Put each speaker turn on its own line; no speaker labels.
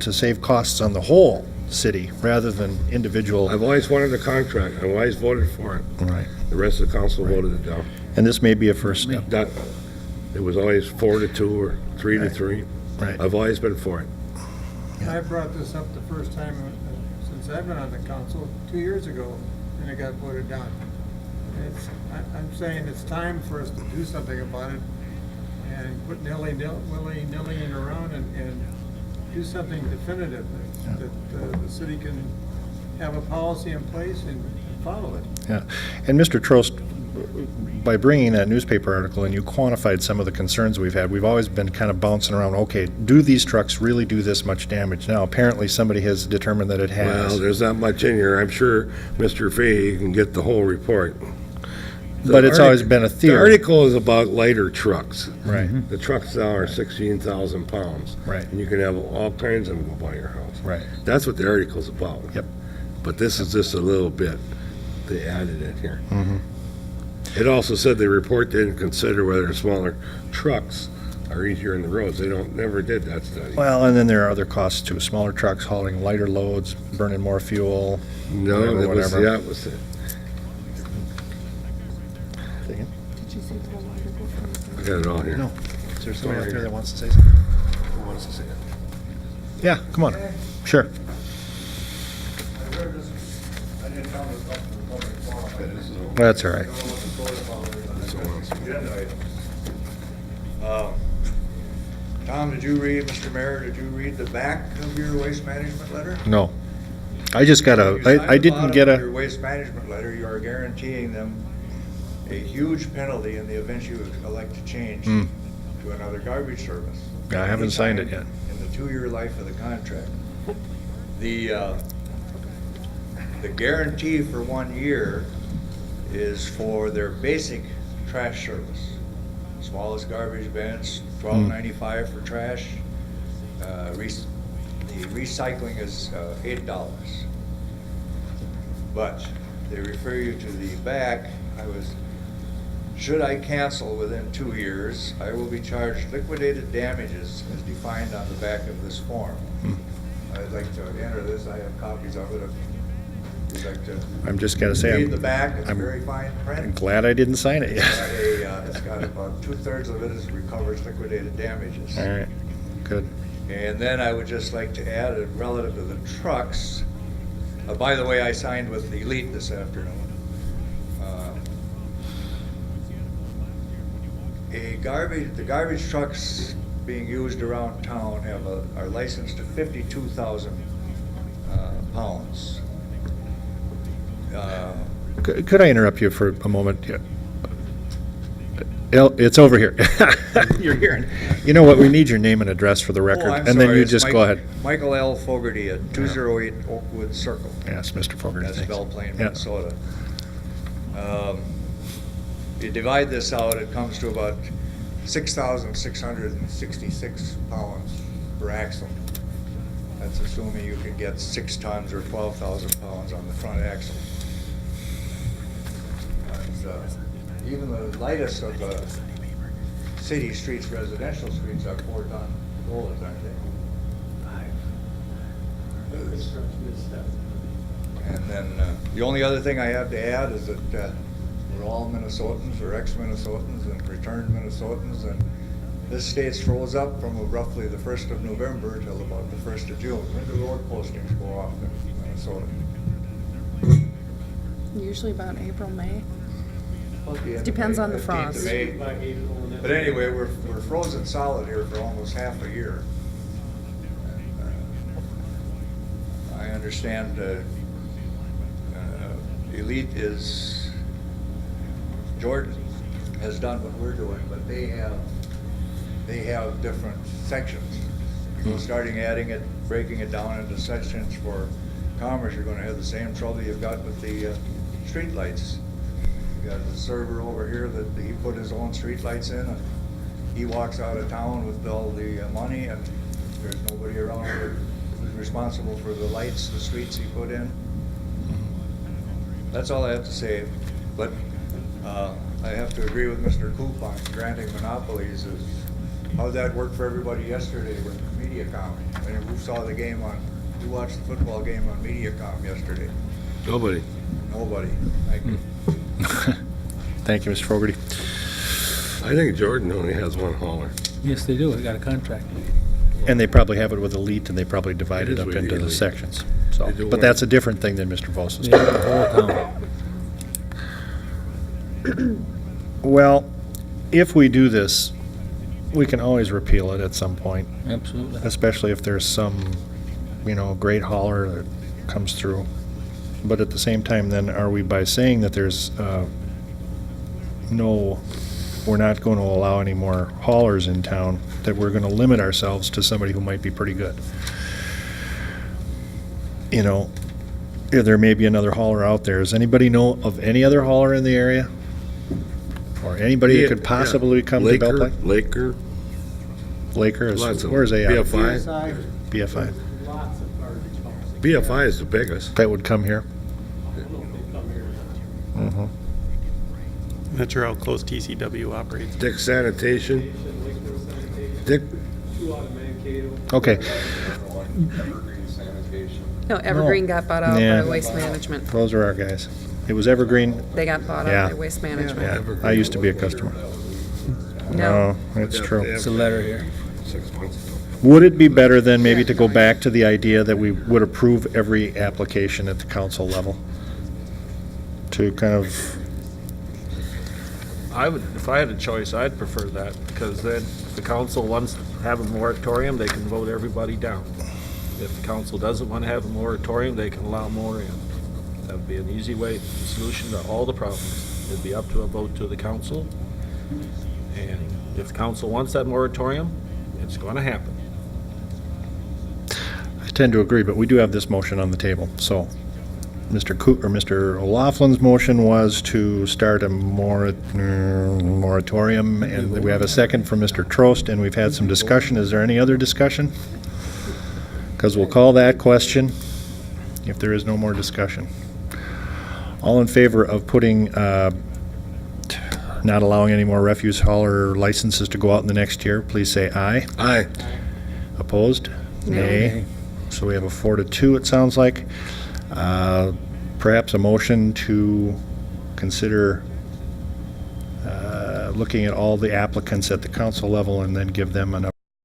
to save costs on the whole city rather than individual.
I've always wanted a contract. I've always voted for it.
Right.
The rest of the council voted it down.
And this may be a first step.
That, it was always 4-2 or 3-3.
Right.
I've always been for it.
I brought this up the first time since I've been on the council, 2 years ago, and it got voted down. I'm saying it's time for us to do something about it and quit willy-nillying around and do something definitive that the city can have a policy in place and follow it.
Yeah. And Mr. Trost, by bringing that newspaper article and you quantified some of the concerns we've had, we've always been kind of bouncing around, okay, do these trucks really do this much damage? Now, apparently somebody has determined that it has.
Well, there's not much in here. I'm sure Mr. Fahey can get the whole report.
But it's always been a
The
theory.
article is about lighter trucks.
Right.
The trucks now are 16,000 pounds.
Right.
And you can have all kinds of them go by your house.
Right.
That's what the article's about.
Yep.
But this is just a little bit they added in here.
Mm-hmm.
It also said the report didn't consider whether smaller trucks are easier in the roads. They never did that study.
Well, and then there are other costs too. Smaller trucks hauling lighter loads, burning more fuel.
No,
whatever,
it was
whatever.
the opposite.
Did you see the whole article from?
I got it all here.
No. Is there somebody out
Sorry.
there that wants to say something?
Who wants to see it?
Yeah, come on. Sure. That's all right.
Tom, did you read, Mr. Mayor, did you read the back of your waste management letter?
No. I just got
You signed
I
the
didn't
bottom
get
of Your
a,
waste management letter, you are guaranteeing them a huge penalty in the event you elect to change
Hmm.
to another garbage service.
I haven't signed it yet.
In the 2-year life of the contract. The guarantee for 1 year is for their basic trash service. Smallest garbage bins, $12.95 for trash. The recycling is $8. But they refer you to the back. Should I cancel within 2 years, I will be charged liquidated damages as defined on the back of this form. I'd like to enter this. I have copies of it. If you'd like to
I'm just gotta say,
read the back, it's
I'm
very fine print.
glad I didn't sign it yet.
It's got about 2/3 of it is recovers liquidated damages.
All right, good.
And then I would just like to add, relative to the trucks, by the way, I signed with Elite this afternoon. The garbage trucks being used around town are licensed to 52,000 pounds.
Could I interrupt you for a moment? Yeah. It's over here. You're hearing. You know what? We need your name and address for the record,
Oh, I'm
and then
sorry,
you
it's
just go ahead.
Michael L. Fogarty at 208 Oakwood Circle.
Yes, Mr. Fogarty.
That's
thanks.
Belle, Plaine,
Yeah.
Minnesota. You divide this out, it comes to about 6,666 pounds per axle. That's assuming you can get 6 tons or 12,000 pounds on the front axle. Even the lightest of the city streets, residential streets, are 4-ton rollers, aren't they? And then the only other thing I have to add is that we're all Minnesotans or ex-Minnesotans and returned Minnesotans, and this state froze up from roughly the 1st of November till about the 1st of June. When do road postings go off in Minnesota?
Usually about April, May.
It
Depends on the frost.
But anyway, we're frozen solid here for almost half a year. I understand Elite Jordan has done what we're doing, but they have different sections. So starting adding it, breaking it down into sections for commerce, you're gonna have the same trouble you've got with the street lights. You got the server over here that he put his own street lights in, and he walks out of town with all the money, and there's nobody around who's responsible for the lights, the streets he put in. That's all I have to say, but I have to agree with Mr. Coop on granting monopolies. How'd that work for everybody yesterday with the meeting? MediaCom. And who saw the game on, who watched the football game on MediaCom yesterday?
Nobody.
Nobody. Thank you.
Thank you, Mr. Fogarty.
I think Jordan only has one hauler.
Yes, they do. They got a contract.
And they probably have it with Elite, and they probably divide
It
it
is
up
with
into the
Elite.
sections. So,
They do
but
work.
that's a different thing than Mr. Voss is
They
talking
have
about.
the whole town.
Well, if we do this, we can always repeal it at some point,
Absolutely.
especially if there's some, great hauler that comes through. But at the same time, then, are we, by saying that there's we're not going to allow any more haulers in town, that we're going to limit ourselves to somebody who might be pretty good? There may be another hauler out there. Does anybody know of any other hauler in the area? Or anybody that could possibly come to Belle Plaine?
Laker.
Laker
Lots
is,
of
where's they at?
BFI.
CSI,
BFI.
BFI is the biggest.
That would come here? Mhm.
Not sure how close TCW operates.
Dick Sanitation. Dick,
Okay,
No, Evergreen got bought out
Yeah.
by Waste Management.
those are our guys. It was Evergreen.
They got bought
Yeah.
out by Waste Management.
Yeah, I used to be a customer.
No,
That's
Yeah,
true.
they
It's a letter here.
6 months ago.
Would it be better then maybe to go back to the idea that we would approve every application at the council level? To kind of,
I would, if I had a choice, I'd prefer that, because then if the council wants to have a moratorium, they can vote everybody down. If the council doesn't want to have a moratorium, they can allow more in. That would be an easy way, solution to all the problems. It'd be up to a vote to the council, and if the council wants that moratorium, it's going to happen.
I tend to agree, but we do have this motion on the table, so. Mr. O'Loughlin's motion was to start a moratorium, and we have a second from Mr. Trost, and we've had some discussion. Is there any other discussion? Because we'll call that question if there is no more discussion. All in favor of putting, not allowing any more refuse hauler licenses to go out in the next year, please say aye.
Aye.
Opposed? Nay. So we have a 4-2, it sounds like. Perhaps a motion to consider looking at all the applicants at the council level and then give them an